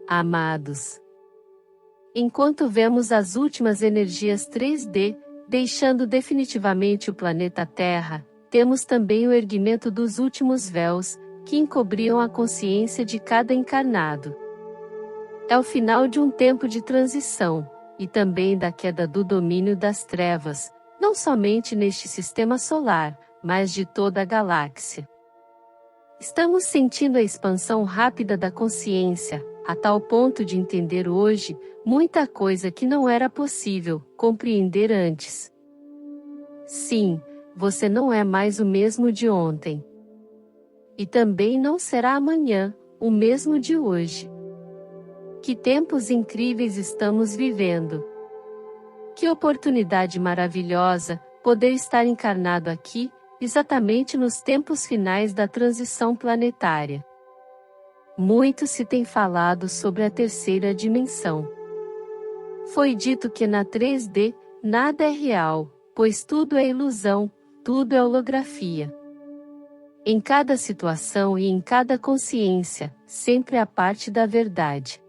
amados. Enquanto vemos as últimas energias 3D, deixando definitivamente o planeta Terra, temos também o erguimento dos últimos véus, que encobriam a consciência de cada encarnado. É o final de um tempo de transição, e também da queda do domínio das trevas, não somente neste sistema solar, mas de toda a galáxia. Estamos sentindo a expansão rápida da consciência, a tal ponto de entender hoje muita coisa que não era possível compreender antes. Sim, você não é mais o mesmo de ontem. E também não será amanhã, o mesmo de hoje. Que tempos incríveis estamos vivendo! Que oportunidade maravilhosa poder estar encarnado aqui, exatamente nos tempos finais da transição planetária. Muito se tem falado sobre a terceira dimensão. Foi dito que na 3D, nada é real, pois tudo é ilusão, tudo é holografia. Em cada situação e em cada consciência, sempre há parte da verdade.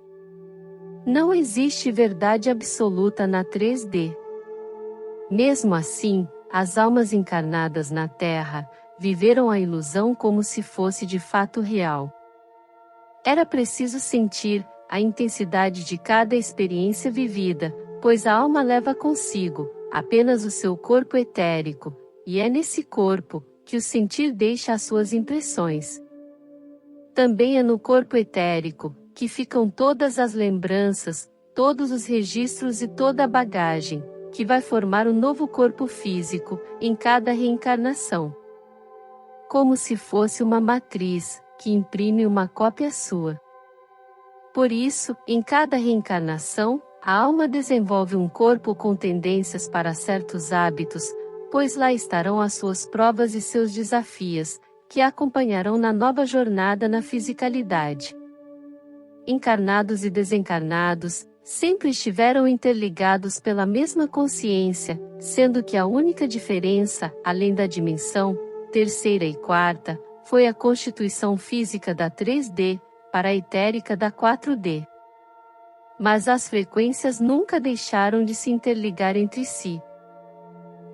Não existe verdade absoluta na 3D. Mesmo assim, as almas encarnadas na Terra viveram a ilusão como se fosse de fato real. Era preciso sentir a intensidade de cada experiência vivida, pois a alma leva consigo apenas o seu corpo etérico, e é nesse corpo que o sentir deixa as suas impressões. Também é no corpo etérico que ficam todas as lembranças, todos os registros e toda a bagagem, que vai formar um novo corpo físico, em cada reencarnação. Como se fosse uma matriz, que imprime uma cópia sua. Por isso, em cada reencarnação, a alma desenvolve um corpo com tendências para certos hábitos, pois lá estarão as suas provas e seus desafios, que a acompanharão na nova jornada na fisicalidade. Encarnados e desencarnados, sempre estiveram interligados pela mesma consciência, sendo que a única diferença, além da dimensão, terceira e quarta, foi a constituição física da 3D, para a etérica da 4D. Mas as frequências nunca deixaram de se interligar entre si.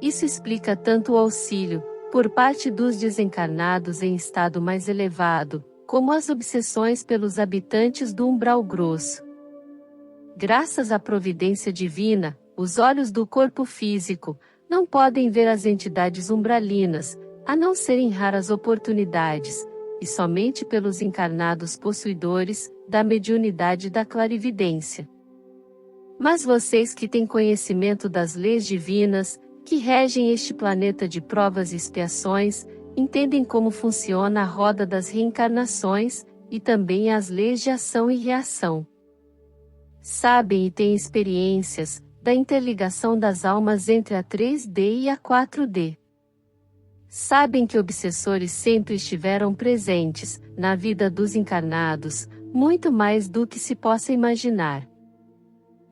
Isso explica tanto o auxílio, por parte dos desencarnados em estado mais elevado, como as obsessões pelos habitantes do umbral grosso. Graças à providência divina, os olhos do corpo físico não podem ver as entidades umbralinas, a não ser em raras oportunidades, e somente pelos encarnados possuidores da mediunidade da clarividência. Mas vocês que têm conhecimento das leis divinas, que regem este planeta de provas e expiações, entendem como funciona a roda das reencarnações, e também as leis de ação e reação. Sabem e têm experiências da interligação das almas entre a 3D e a 4D. Sabem que obsessores sempre estiveram presentes na vida dos encarnados, muito mais do que se possa imaginar.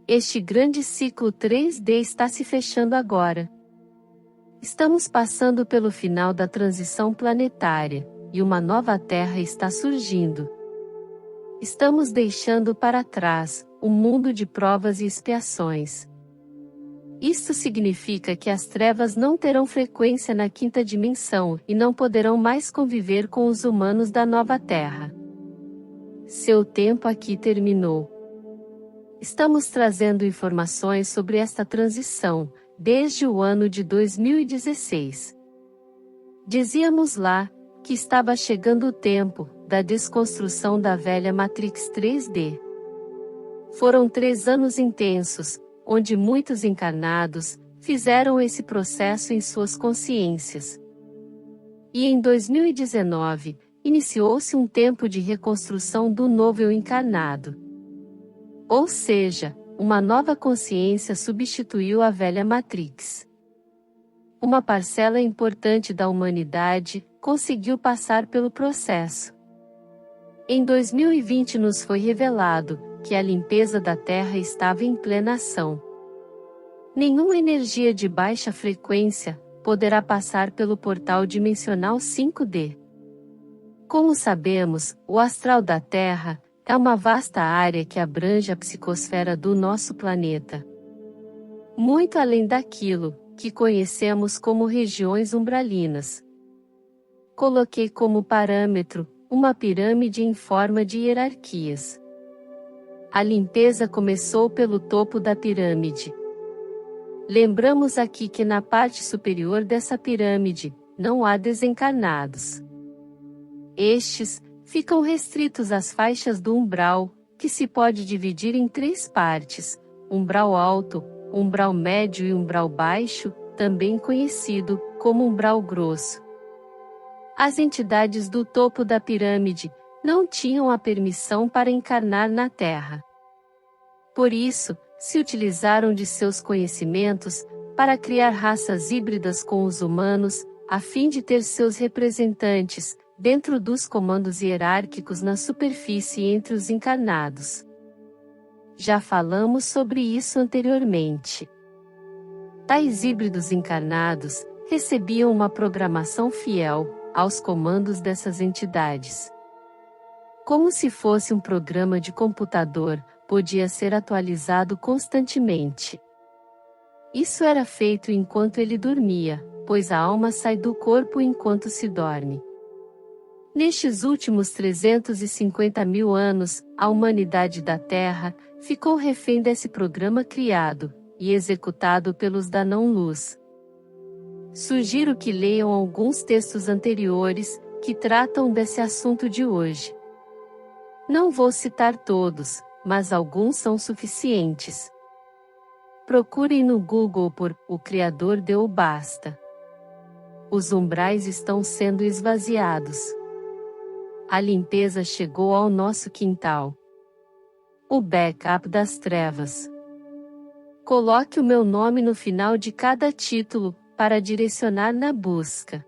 Este grande ciclo 3D está se fechando agora. Estamos passando pelo final da transição planetária, e uma nova Terra está surgindo. Estamos deixando para trás um mundo de provas e expiações. Isto significa que as trevas não terão frequência na quinta dimensão e não poderão mais conviver com os humanos da nova Terra. Seu tempo aqui terminou. Estamos trazendo informações sobre esta transição, desde o ano de 2016. Dizíamos lá, que estava chegando o tempo da desconstrução da velha Matrix 3D. Foram 3 anos intensos, onde muitos encarnados fizeram esse processo em suas consciências. E em 2019, iniciou-se um tempo de reconstrução do novo eu encarnado. Ou seja, uma nova consciência substituiu a velha Matrix. Uma parcela importante da humanidade conseguiu passar pelo processo. Em 2020 nos foi revelado que a limpeza da Terra estava em plena ação. Nenhuma energia de baixa frequência poderá passar pelo portal dimensional 5D. Como sabemos, o astral da Terra é uma vasta área que abrange a psicosfera do nosso planeta. Muito além daquilo que conhecemos como regiões umbralinas. Coloquei como parâmetro uma pirâmide em forma de hierarquias. A limpeza começou pelo topo da pirâmide. Lembramos aqui que na parte superior dessa pirâmide, não há desencarnados. Estes ficam restritos às faixas do umbral, que se pode dividir em 3 partes: umbral alto, umbral médio e umbral baixo, também conhecido como umbral grosso. As entidades do topo da pirâmide não tinham a permissão para encarnar na Terra. Por isso, se utilizaram de seus conhecimentos para criar raças híbridas com os humanos, a fim de ter seus representantes dentro dos comandos hierárquicos na superfície entre os encarnados. Já falamos sobre isso anteriormente. Tais híbridos encarnados recebiam uma programação fiel aos comandos dessas entidades. Como se fosse um programa de computador, podia ser atualizado constantemente. Isso era feito enquanto ele dormia, pois a alma sai do corpo enquanto se dorme. Nestes últimos 350 mil anos, a humanidade da Terra ficou refém desse programa criado e executado pelos da não-luz. Sugiro que leiam alguns textos anteriores que tratam desse assunto de hoje. Não vou citar todos, mas alguns são suficientes. Procurem no Google por "O Criador deu o basta". Os umbrais estão sendo esvaziados. A limpeza chegou ao nosso quintal. O backup das trevas. Coloque o meu nome no final de cada título, para direcionar na busca.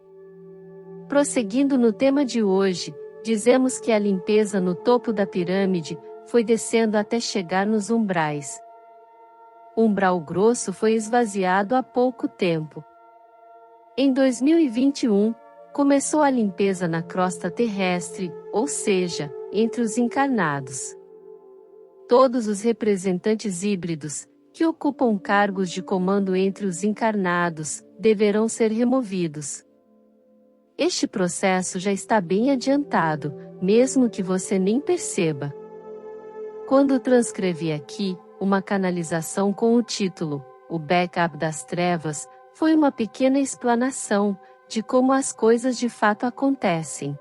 Prosseguindo no tema de hoje, dizemos que a limpeza no topo da pirâmide foi descendo até chegar nos umbrais. O umbral grosso foi esvaziado há pouco tempo. Em 2021, começou a limpeza na crosta terrestre, ou seja, entre os encarnados. Todos os representantes híbridos, que ocupam cargos de comando entre os encarnados, deverão ser removidos. Este processo já está bem adiantado, mesmo que você nem perceba. Quando transcrevi aqui, uma canalização com o título, "O Backup das Trevas", foi uma pequena explanação de como as coisas de fato acontecem.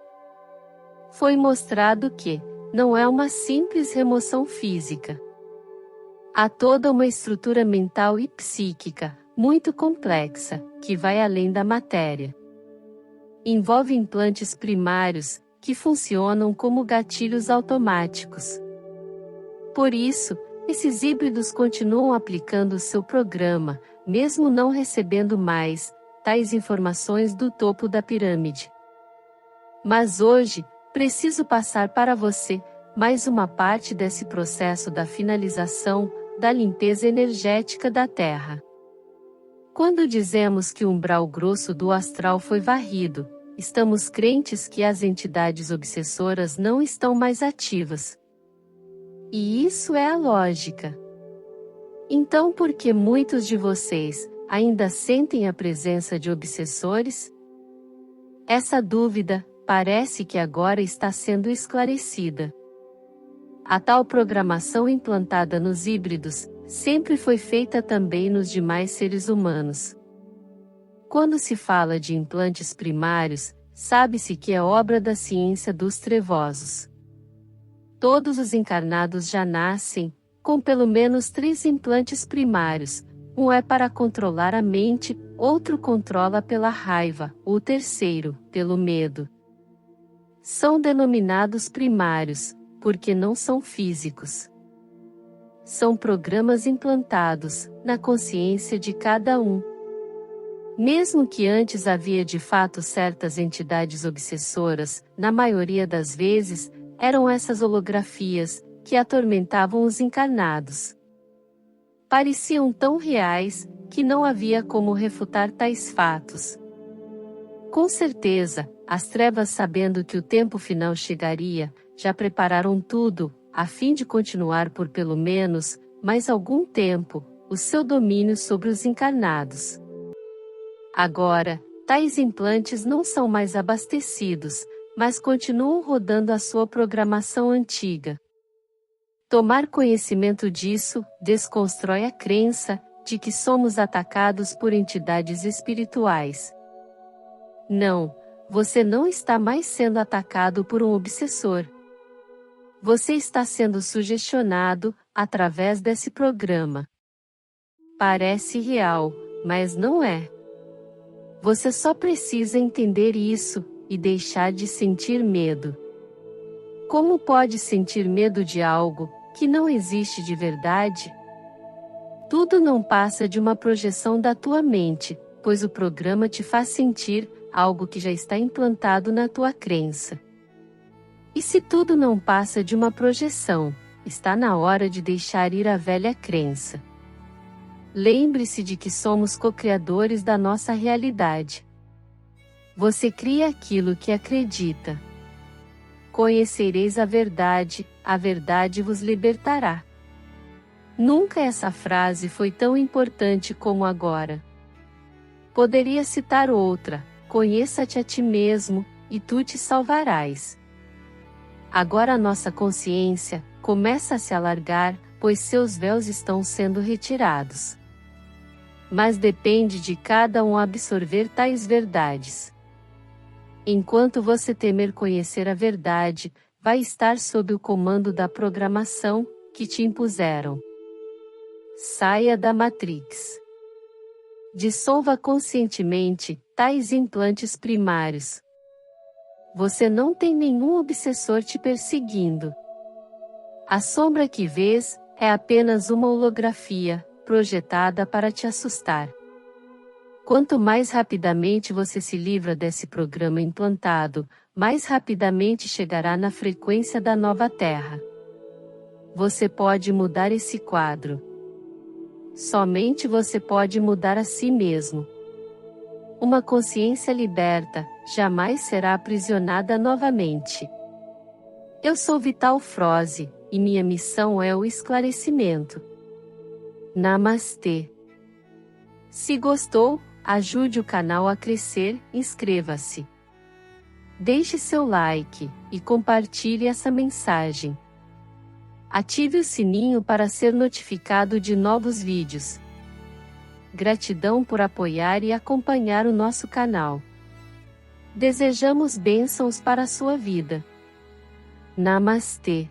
Foi mostrado que não é uma simples remoção física. Há toda uma estrutura mental e psíquica, muito complexa, que vai além da matéria. Envolve implantes primários, que funcionam como gatilhos automáticos. Por isso, esses híbridos continuam aplicando seu programa, mesmo não recebendo mais tais informações do topo da pirâmide. Mas hoje, preciso passar para você mais uma parte desse processo da finalização da limpeza energética da Terra. Quando dizemos que o umbral grosso do astral foi varrido, estamos crentes que as entidades obsessoras não estão mais ativas. E isso é a lógica. Então, por que muitos de vocês ainda sentem a presença de obsessores? Essa dúvida parece que agora está sendo esclarecida. A tal programação implantada nos híbridos sempre foi feita também nos demais seres humanos. Quando se fala de implantes primários, sabe-se que é obra da ciência dos trevosos. Todos os encarnados já nascem com pelo menos 3 implantes primários. Um é para controlar a mente, outro controla pela raiva, o terceiro, pelo medo. São denominados primários, porque não são físicos. São programas implantados na consciência de cada um. Mesmo que antes havia de fato certas entidades obsessoras, na maioria das vezes, eram essas holografias que atormentavam os encarnados. Pareciam tão reais que não havia como refutar tais fatos. Com certeza, as trevas, sabendo que o tempo final chegaria, já prepararam tudo a fim de continuar por pelo menos mais algum tempo o seu domínio sobre os encarnados. Agora, tais implantes não são mais abastecidos, mas continuam rodando a sua programação antiga. Tomar conhecimento disso desconstrói a crença de que somos atacados por entidades espirituais. Não, você não está mais sendo atacado por um obsessor. Você está sendo sugestionado através desse programa. Parece real, mas não é. Você só precisa entender isso e deixar de sentir medo. Como pode sentir medo de algo que não existe de verdade? Tudo não passa de uma projeção da tua mente, pois o programa te faz sentir algo que já está implantado na tua crença. E se tudo não passa de uma projeção, está na hora de deixar ir a velha crença. Lembre-se de que somos co-criadores da nossa realidade. Você cria aquilo que acredita. Conhecereis a verdade vos libertará. Nunca essa frase foi tão importante como agora. Poderia citar outra: conheça-te a ti mesmo, e tu te salvarás. Agora a nossa consciência começa a se alargar, pois seus véus estão sendo retirados. Mas depende de cada um absorver tais verdades. Enquanto você temer conhecer a verdade, vai estar sob o comando da programação que te impuseram. Saia da Matrix. Dissolva conscientemente tais implantes primários. Você não tem nenhum obsessor te perseguindo. A sombra que vês é apenas uma holografia, projetada para te assustar. Quanto mais rapidamente você se livra desse programa implantado, mais rapidamente chegará na frequência da nova Terra. Você pode mudar esse quadro. Somente você pode mudar a si mesmo. Uma consciência liberta jamais será aprisionada novamente. Eu sou Vital Froze, e minha missão é o esclarecimento. Namastê. Se gostou, ajude o canal a crescer, inscreva-se. Deixe seu like, e compartilhe essa mensagem. Ative o sininho para ser notificado de novos vídeos. Gratidão por apoiar e acompanhar o nosso canal. Desejamos bênçãos para a sua vida. Namastê.